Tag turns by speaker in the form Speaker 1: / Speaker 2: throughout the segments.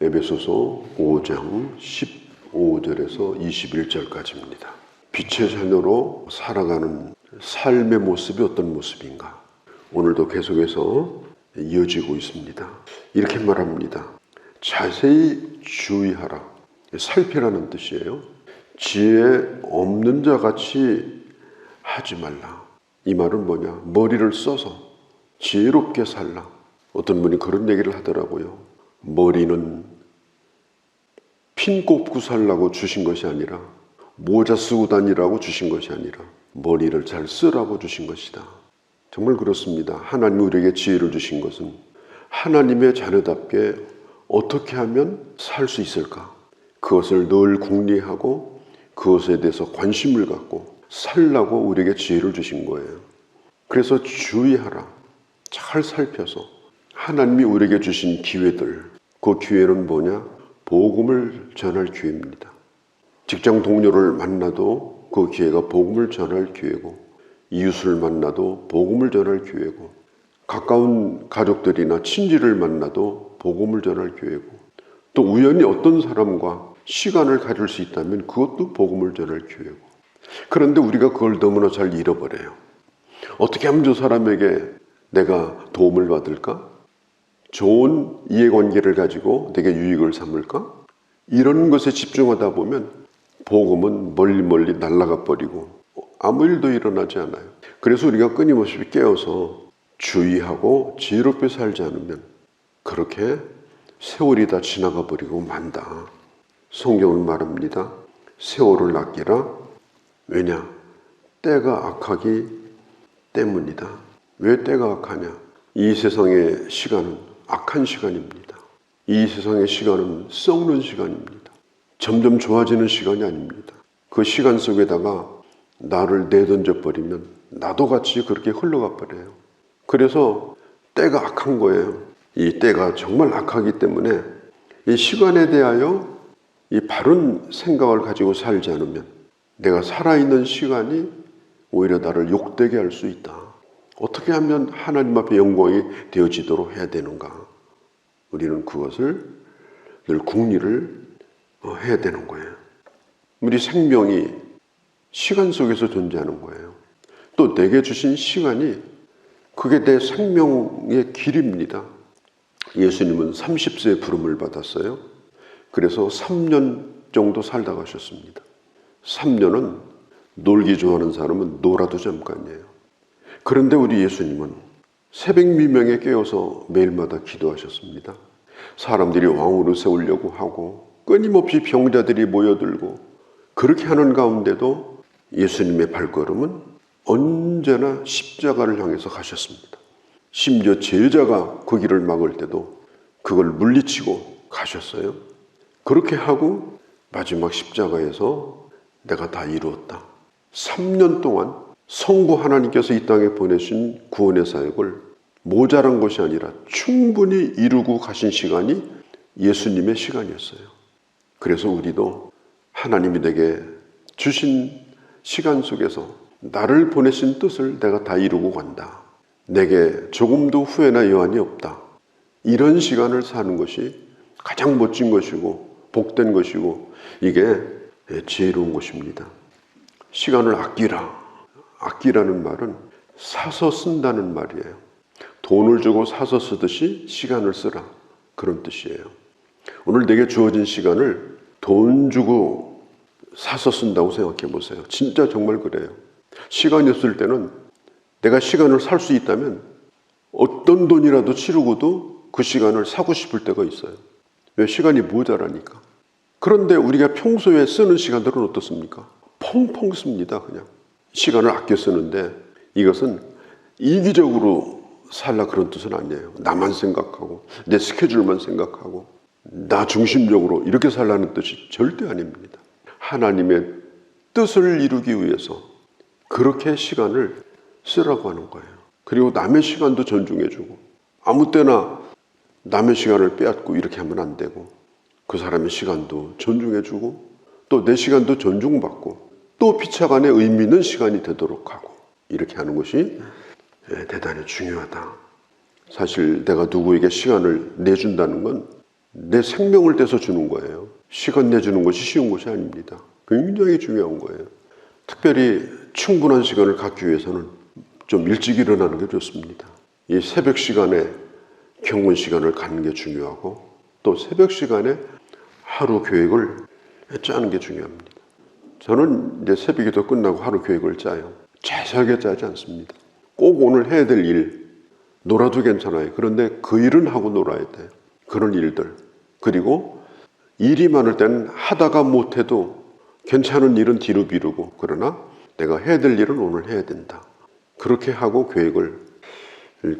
Speaker 1: 에베소서 5장 15절에서 21절까지입니다. 빛의 자녀로 살아가는 삶의 모습이 어떤 모습인가? 오늘도 계속해서 이어지고 있습니다. 이렇게 말합니다. 자세히 주의하라. 살피라는 뜻이에요. 지혜 없는 자 같이 하지 말라. 이 말은 뭐냐? 머리를 써서 지혜롭게 살라. 어떤 분이 그런 얘기를 하더라고요. 머리는 핀 꼽고 살라고 주신 것이 아니라, 모자 쓰고 다니라고 주신 것이 아니라 머리를 잘 쓰라고 주신 것이다. 정말 그렇습니다. 하나님이 우리에게 지혜를 주신 것은 하나님의 자녀답게 어떻게 하면 살 수 있을까? 그것을 늘 궁리하고 그것에 대해서 관심을 갖고 살라고 우리에게 지혜를 주신 거예요. 그래서 주의하라. 잘 살펴서 하나님이 우리에게 주신 기회들, 그 기회는 뭐냐? 복음을 전할 기회입니다. 직장 동료를 만나도 그 기회가 복음을 전할 기회고, 이웃을 만나도 복음을 전할 기회고, 가까운 가족들이나 친지를 만나도 복음을 전할 기회고, 또 우연히 어떤 사람과 시간을 가질 수 있다면 그것도 복음을 전할 기회고. 그런데 우리가 그걸 너무나 잘 잃어버려요. 어떻게 하면 저 사람에게 내가 도움을 받을까? 좋은 이해관계를 가지고 내게 유익을 삼을까? 이런 것에 집중하다 보면 복음은 멀리 날아가 버리고 아무 일도 일어나지 않아요. 그래서 우리가 끊임없이 깨어서 주의하고 지혜롭게 살지 않으면 그렇게 세월이 다 지나가 버리고 만다. 성경은 말합니다. 세월을 아끼라. 왜냐? 때가 악하기 때문이다. 왜 때가 악하냐? 이 세상의 시간은 악한 시간입니다. 이 세상의 시간은 썩는 시간입니다. 점점 좋아지는 시간이 아닙니다. 그 시간 속에다가 나를 내던져 버리면 나도 같이 그렇게 흘러가 버려요. 그래서 때가 악한 거예요. 이 때가 정말 악하기 때문에 이 시간에 대하여 이 바른 생각을 가지고 살지 않으면 내가 살아있는 시간이 오히려 나를 욕되게 할 수 있다. 어떻게 하면 하나님 앞에 영광이 되어지도록 해야 되는가? 우리는 그것을 늘 궁리를 해야 되는 거예요. 우리 생명이 시간 속에서 존재하는 거예요. 또 내게 주신 시간이 그게 내 생명의 길입니다. 예수님은 30세에 부름을 받았어요. 그래서 3년 정도 살다 가셨습니다. 3년은 놀기 좋아하는 사람은 놀아도 잠깐이에요. 그런데 우리 예수님은 새벽 미명에 깨어서 매일마다 기도하셨습니다. 사람들이 왕으로 세우려고 하고 끊임없이 병자들이 모여들고 그렇게 하는 가운데도 예수님의 발걸음은 언제나 십자가를 향해서 가셨습니다. 심지어 제자가 그 길을 막을 때도 그걸 물리치고 가셨어요. 그렇게 하고 마지막 십자가에서 내가 다 이루었다. 3년 동안 성부 하나님께서 이 땅에 보내신 구원의 사역을 모자란 것이 아니라 충분히 이루고 가신 시간이 예수님의 시간이었어요. 그래서 우리도 하나님이 내게 주신 시간 속에서 나를 보내신 뜻을 내가 다 이루고 간다. 내게 조금도 후회나 여한이 없다. 이런 시간을 사는 것이 가장 멋진 것이고 복된 것이고 이게 지혜로운 것입니다. 시간을 아끼라. 아끼라는 말은 사서 쓴다는 말이에요. 돈을 주고 사서 쓰듯이 시간을 쓰라. 그런 뜻이에요. 오늘 내게 주어진 시간을 돈 주고 사서 쓴다고 생각해 보세요. 진짜 정말 그래요. 시간이 없을 때는 내가 시간을 살 수 있다면 어떤 돈이라도 치르고도 그 시간을 사고 싶을 때가 있어요. 왜? 시간이 모자라니까. 그런데 우리가 평소에 쓰는 시간들은 어떻습니까? 펑펑 씁니다. 그냥 시간을 아껴 쓰는데 이것은 이기적으로 살라 그런 뜻은 아니에요. 나만 생각하고 내 스케줄만 생각하고 나 중심적으로 이렇게 살라는 뜻이 절대 아닙니다. 하나님의 뜻을 이루기 위해서 그렇게 시간을 쓰라고 하는 거예요. 그리고 남의 시간도 존중해주고 아무 때나 남의 시간을 빼앗고 이렇게 하면 안 되고 그 사람의 시간도 존중해주고 또 내 시간도 존중받고 또 피차간에 의미 있는 시간이 되도록 하고 이렇게 하는 것이 대단히 중요하다. 사실 내가 누구에게 시간을 내준다는 건 내 생명을 떼서 주는 거예요. 시간 내주는 것이 쉬운 것이 아닙니다. 굉장히 중요한 거예요. 특별히 충분한 시간을 갖기 위해서는 좀 일찍 일어나는 게 좋습니다. 이 새벽 시간에 경건 시간을 갖는 게 중요하고, 또 새벽 시간에 하루 계획을 짜는 게 중요합니다. 저는 이제 새벽 기도 끝나고 하루 계획을 짜요. 자세하게 짜지 않습니다. 꼭 오늘 해야 될 일, 놀아도 괜찮아요. 그런데 그 일은 하고 놀아야 돼요. 그런 일들. 그리고 일이 많을 때는 하다가 못해도 괜찮은 일은 뒤로 미루고, 그러나 내가 해야 될 일은 오늘 해야 된다. 그렇게 하고 계획을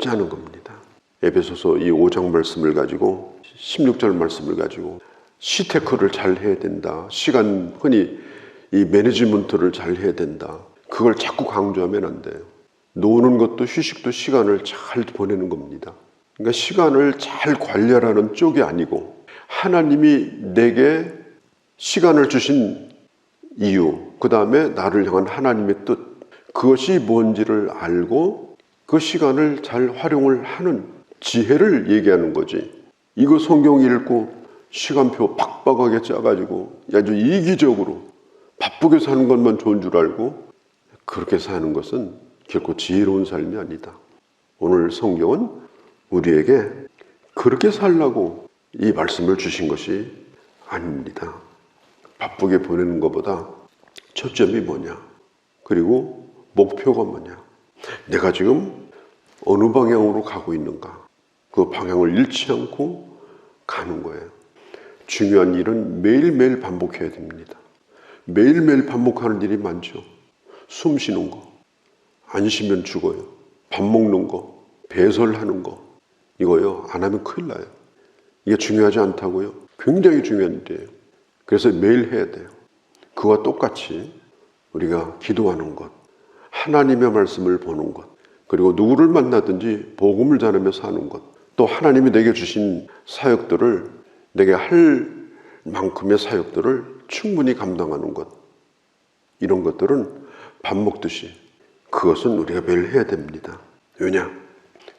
Speaker 1: 짜는 겁니다. 에베소서 이 5장 말씀을 가지고 16절 말씀을 가지고 시테크를 잘 해야 된다. 시간, 흔히 이 매니지먼트를 잘 해야 된다. 그걸 자꾸 강조하면 안 돼요. 노는 것도 휴식도 시간을 잘 보내는 겁니다. 그러니까 시간을 잘 관리하라는 쪽이 아니고, 하나님이 내게 시간을 주신 이유, 그 다음에 나를 향한 하나님의 뜻, 그것이 뭔지를 알고 그 시간을 잘 활용을 하는 지혜를 얘기하는 거지. 이거 성경 읽고 시간표 빡빡하게 짜가지고 아주 이기적으로 바쁘게 사는 것만 좋은 줄 알고 그렇게 사는 것은 결코 지혜로운 삶이 아니다. 오늘 성경은 우리에게 그렇게 살라고 이 말씀을 주신 것이 아닙니다. 바쁘게 보내는 것보다 초점이 뭐냐, 그리고 목표가 뭐냐, 내가 지금 어느 방향으로 가고 있는가, 그 방향을 잃지 않고 가는 거예요. 중요한 일은 매일매일 반복해야 됩니다. 매일매일 반복하는 일이 많죠. 숨 쉬는 거, 안 쉬면 죽어요. 밥 먹는 거, 배설하는 거, 이거요, 안 하면 큰일 나요. 이게 중요하지 않다고요? 굉장히 중요한 일이에요. 그래서 매일 해야 돼요. 그와 똑같이 우리가 기도하는 것, 하나님의 말씀을 보는 것, 그리고 누구를 만나든지 복음을 전하며 사는 것, 또 하나님이 내게 주신 사역들을, 내게 할 만큼의 사역들을 충분히 감당하는 것, 이런 것들은 밥 먹듯이 그것은 우리가 매일 해야 됩니다. 왜냐?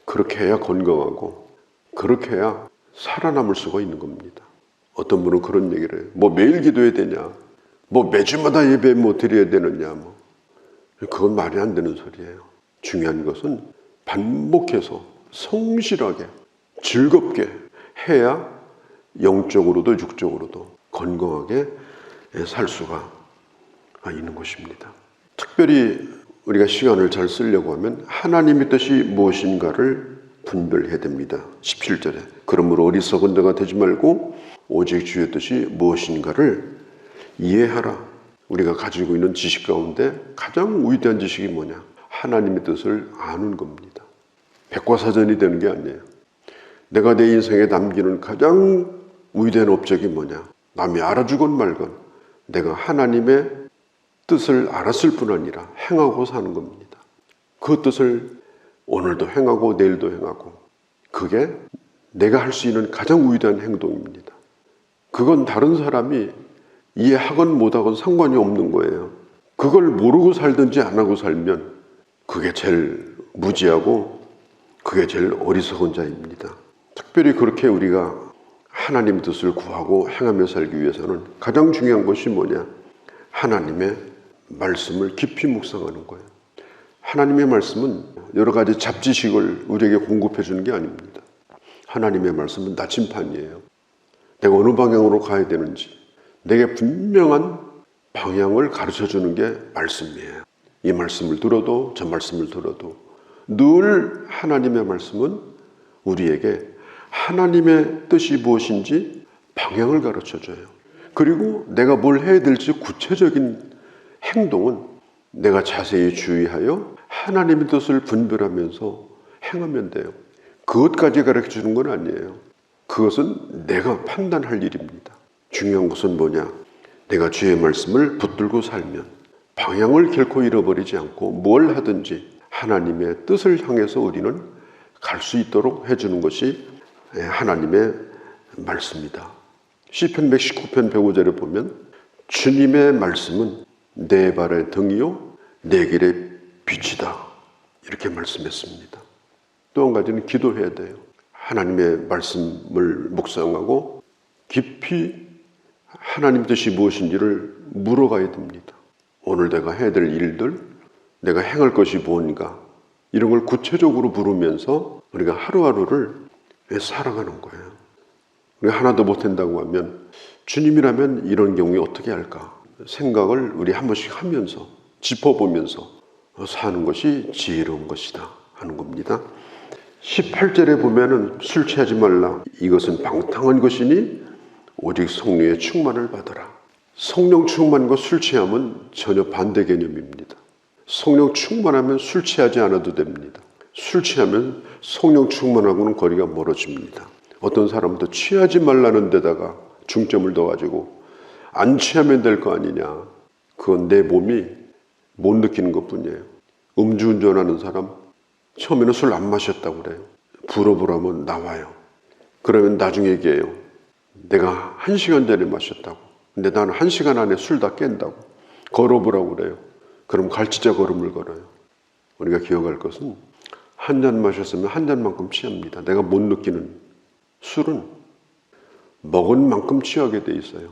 Speaker 1: 그렇게 해야 건강하고 그렇게 해야 살아남을 수가 있는 겁니다. 어떤 분은 그런 얘기를 해요. 뭐 매일 기도해야 되냐, 뭐 매주마다 예배 뭐 드려야 되느냐, 뭐 그건 말이 안 되는 소리예요. 중요한 것은 반복해서 성실하게 즐겁게 해야 영적으로도 육적으로도 건강하게 살 수가 있는 것입니다. 특별히 우리가 시간을 잘 쓰려고 하면 하나님의 뜻이 무엇인가를 분별해야 됩니다. 17절에 그러므로 어리석은 자가 되지 말고 오직 주의 뜻이 무엇인가를 이해하라. 우리가 가지고 있는 지식 가운데 가장 위대한 지식이 뭐냐? 하나님의 뜻을 아는 겁니다. 백과사전이 되는 게 아니에요. 내가 내 인생에 남기는 가장 위대한 업적이 뭐냐? 남이 알아주건 말건 내가 하나님의 뜻을 알았을 뿐 아니라 행하고 사는 겁니다. 그 뜻을 오늘도 행하고 내일도 행하고, 그게 내가 할 수 있는 가장 위대한 행동입니다. 그건 다른 사람이 이해하건 못하건 상관이 없는 거예요. 그걸 모르고 살든지 안 하고 살면 그게 제일 무지하고 그게 제일 어리석은 자입니다. 특별히 그렇게 우리가 하나님의 뜻을 구하고 행하며 살기 위해서는 가장 중요한 것이 뭐냐? 하나님의 말씀을 깊이 묵상하는 거예요. 하나님의 말씀은 여러 가지 잡지식을 우리에게 공급해 주는 게 아닙니다. 하나님의 말씀은 나침판이에요. 내가 어느 방향으로 가야 되는지 내게 분명한 방향을 가르쳐 주는 게 말씀이에요. 이 말씀을 들어도 저 말씀을 들어도 늘 하나님의 말씀은 우리에게 하나님의 뜻이 무엇인지 방향을 가르쳐 줘요. 그리고 내가 뭘 해야 될지 구체적인 행동은 내가 자세히 주의하여 하나님의 뜻을 분별하면서 행하면 돼요. 그것까지 가르쳐 주는 건 아니에요. 그것은 내가 판단할 일입니다. 중요한 것은 뭐냐? 내가 주의 말씀을 붙들고 살면 방향을 결코 잃어버리지 않고 뭘 하든지 하나님의 뜻을 향해서 우리는 갈 수 있도록 해주는 것이 하나님의 말씀이다. 시편 119편 105절에 보면 주님의 말씀은 내 발의 등이요 내 길의 빛이다, 이렇게 말씀했습니다. 또 한 가지는 기도해야 돼요. 하나님의 말씀을 묵상하고 깊이 하나님 뜻이 무엇인지를 물어가야 됩니다. 오늘 내가 해야 될 일들, 내가 행할 것이 무엇인가, 이런 걸 구체적으로 물으면서 우리가 하루하루를 살아가는 거예요. 우리가 하나도 못한다고 하면 주님이라면 이런 경우에 어떻게 할까 생각을 우리 한 번씩 하면서 짚어보면서 사는 것이 지혜로운 것이다 하는 겁니다. 18절에 보면은 술 취하지 말라. 이것은 방탕한 것이니 오직 성령의 충만을 받아라. 성령 충만과 술 취함은 전혀 반대 개념입니다. 성령 충만하면 술 취하지 않아도 됩니다. 술 취하면 성령 충만하고는 거리가 멀어집니다. 어떤 사람도 취하지 말라는 데다가 중점을 둬가지고 안 취하면 될 거 아니냐. 그건 내 몸이 못 느끼는 것뿐이에요. 음주운전하는 사람 처음에는 술 안 마셨다고 그래요. 불어보라면 나와요. 그러면 나중에 얘기해요. 내가 1시간 전에 마셨다고. 근데 나는 1시간 안에 술 다 깬다고. 걸어보라고 그래요. 그럼 갈치자 걸음을 걸어요. 우리가 기억할 것은 한 잔 마셨으면 한 잔만큼 취합니다. 내가 못 느끼는 술은 먹은 만큼 취하게 돼 있어요.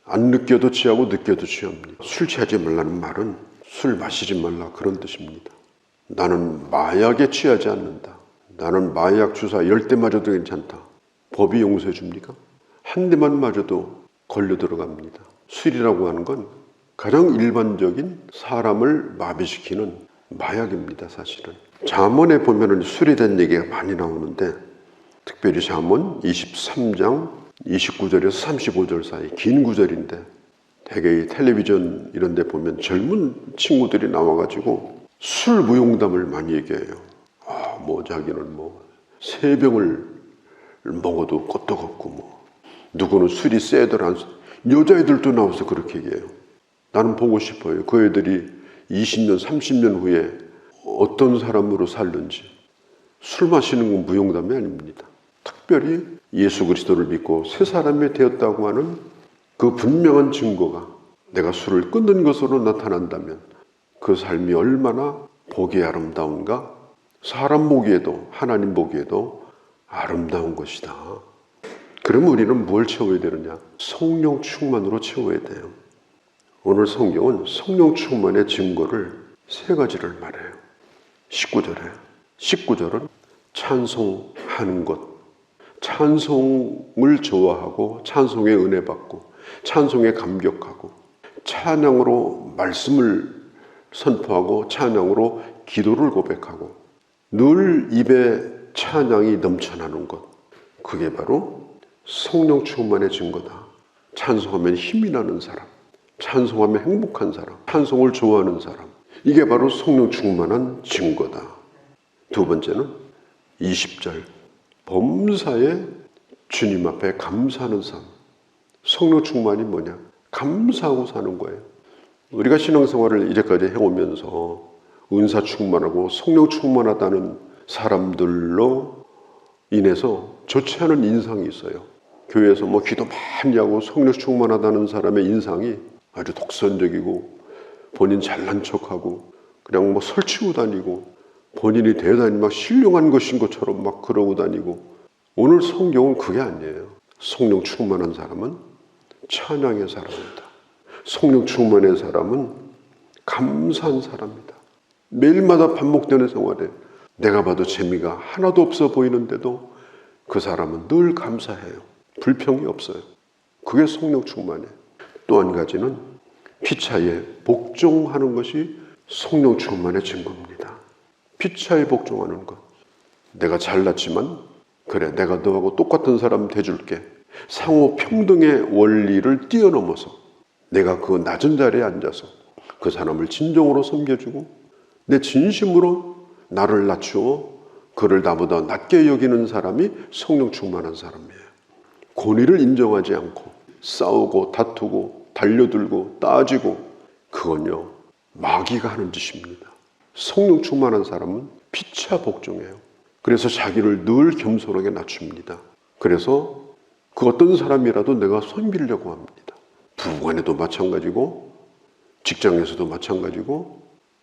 Speaker 1: 안 느껴도 취하고 느껴도 취합니다. 술 취하지 말라는 말은 술 마시지 말라 그런 뜻입니다. 나는 마약에 취하지 않는다. 나는 마약 주사 10대 맞아도 괜찮다. 법이 용서해 줍니까? 한 대만 맞아도 걸려 들어갑니다. 술이라고 하는 건 가장 일반적인 사람을 마비시키는 마약입니다. 사실은 잠언에 보면은 술에 대한 얘기가 많이 나오는데 특별히 잠언 23장 29절에서 35절 사이 긴 구절인데 되게 이 텔레비전 이런 데 보면 젊은 친구들이 나와가지고 술 무용담을 많이 얘기해요. 자기는 3병을 먹어도 끄떡없고 누구는 술이 세더라. 여자애들도 나와서 그렇게 얘기해요. 나는 보고 싶어요. 그 애들이 20년, 30년 후에 어떤 사람으로 살는지. 술 마시는 건 무용담이 아닙니다. 특별히 예수 그리스도를 믿고 새 사람이 되었다고 하는 그 분명한 증거가 내가 술을 끊는 것으로 나타난다면 그 삶이 얼마나 보기 아름다운가. 사람 보기에도 하나님 보기에도 아름다운 것이다. 그럼 우리는 뭘 채워야 되느냐? 성령 충만으로 채워야 돼요. 오늘 성경은 성령 충만의 증거를 3가지를 말해요. 19절은 찬송하는 것. 찬송을 좋아하고 찬송에 은혜 받고 찬송에 감격하고 찬양으로 말씀을 선포하고 찬양으로 기도를 고백하고 늘 입에 찬양이 넘쳐나는 것. 그게 바로 성령 충만의 증거다. 찬송하면 힘이 나는 사람, 찬송하면 행복한 사람, 찬송을 좋아하는 사람. 이게 바로 성령 충만한 증거다. 2번째는 20절. 범사에 주님 앞에 감사하는 삶. 성령 충만이 뭐냐? 감사하고 사는 거예요. 우리가 신앙생활을 이제까지 해오면서 은사 충만하고 성령 충만하다는 사람들로 인해서 좋지 않은 인상이 있어요. 교회에서 기도 많이 하고 성령 충만하다는 사람의 인상이 아주 독선적이고 본인 잘난 척하고 그냥 설치고 다니고 본인이 대단히 신령한 것인 것처럼 그러고 다니고. 오늘 성경은 그게 아니에요. 성령 충만한 사람은 찬양의 사람이다. 성령 충만의 사람은 감사한 사람이다. 매일마다 반복되는 생활에 내가 봐도 재미가 하나도 없어 보이는데도 그 사람은 늘 감사해요. 불평이 없어요. 그게 성령 충만이에요. 또 한 가지는 피차에 복종하는 것이 성령 충만의 증거입니다. 피차에 복종하는 것. 내가 잘났지만 그래, 내가 너하고 똑같은 사람 돼줄게. 상호 평등의 원리를 뛰어넘어서 내가 그 낮은 자리에 앉아서 그 사람을 진정으로 섬겨주고 내 진심으로 나를 낮추어 그를 나보다 낮게 여기는 사람이 성령 충만한 사람이에요. 권위를 인정하지 않고 싸우고 다투고 달려들고 따지고, 그건요 마귀가 하는 짓입니다. 성령 충만한 사람은 피차 복종해요. 그래서 자기를 늘 겸손하게 낮춥니다. 그래서 그 어떤 사람이라도 내가 섬기려고 합니다. 부부간에도 마찬가지고 직장에서도 마찬가지고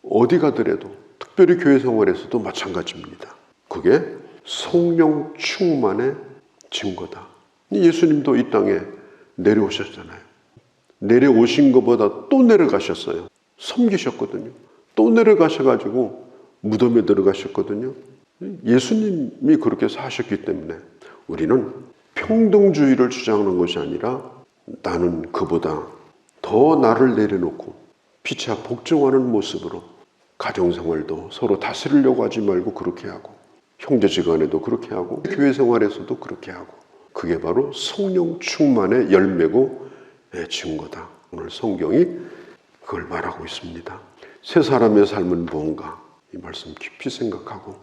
Speaker 1: 어디 가더라도 특별히 교회 생활에서도 마찬가지입니다. 그게 성령 충만의 증거다. 예수님도 이 땅에 내려오셨잖아요. 내려오신 것보다 또 내려가셨어요. 섬기셨거든요. 또 내려가셔가지고 무덤에 들어가셨거든요. 예수님이 그렇게 사셨기 때문에 우리는 평등주의를 주장하는 것이 아니라 나는 그보다 더 나를 내려놓고 피차 복종하는 모습으로 가정생활도 서로 다스리려고 하지 말고 그렇게 하고, 형제지간에도 그렇게 하고, 교회 생활에서도 그렇게 하고, 그게 바로 성령 충만의 열매고 증거다. 오늘 성경이 그걸 말하고 있습니다. 새 사람의 삶은 무언가, 이 말씀 깊이 생각하고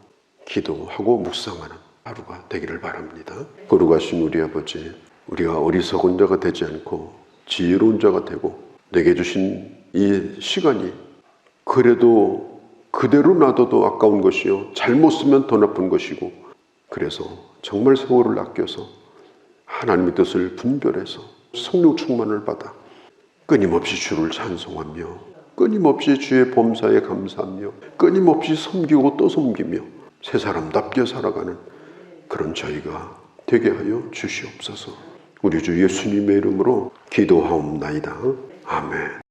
Speaker 1: 기도하고 묵상하는 하루가 되기를 바랍니다. 거룩하신 우리 아버지, 우리가 어리석은 자가 되지 않고 지혜로운 자가 되고 내게 주신 이 시간이 그래도 그대로 놔둬도 아까운 것이요, 잘못 쓰면 더 나쁜 것이고, 그래서 정말 세월을 아껴서 하나님의 뜻을 분별해서 성령 충만을 받아 끊임없이 주를 찬송하며 끊임없이 주의 범사에 감사하며 끊임없이 섬기고 또 섬기며 새 사람답게 살아가는 그런 저희가 되게 하여 주시옵소서. 우리 주 예수님의 이름으로 기도하옵나이다. 아멘.